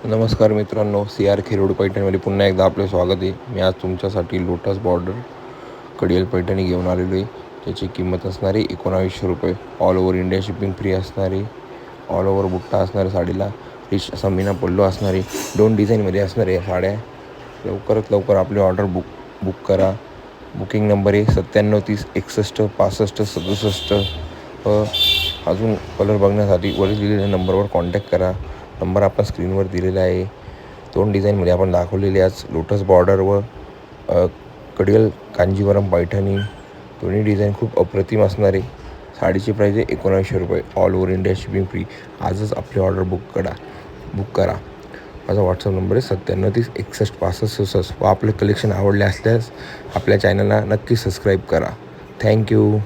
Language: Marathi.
नमस्कार मित्रांनो, CR खिरोड पैठणीमध्ये पुन्हा एकदा आपले स्वागत आहे. मी आज तुमच्यासाठी लोटस बॉर्डर कडियल पैठणी घेऊन आलेलो आहे. त्याची किंमत असणारी 1900 रुपये. All over India shipping free असणारी, ऑल ओव्हर बुट्टा असणारी, साडीला रिच असा मीना पल्लू असणारी, 2 डिझाईनमध्ये असणाऱ्या या साड्या. लवकरात लवकर आपली ऑर्डर बुक करा. बुकिंग नंबर आहे 97 30 61 65 67. अजून कलर बघण्यासाठी वरील दिलेल्या नंबरवर कॉन्टॅक्ट करा. नंबर आपण स्क्रीनवर दिलेला आहे. 2 डिझाईनमध्ये आपण दाखवलेले आज लोटस बॉर्डर व कडियल कांजीवरम पैठणी. दोन्ही डिझाईन खूप अप्रतिम असणार आहे. साडीची प्राईज आहे 1900 रुपये. All over India shipping free. आजच आपली ऑर्डर बुक करा. माझा व्हॉट्सअप नंबर आहे 97 30 61 65 66. व आपले कलेक्शन आवडले असल्यास आपल्या चॅनलला नक्की सबस्क्राईब करा. थँक्यू.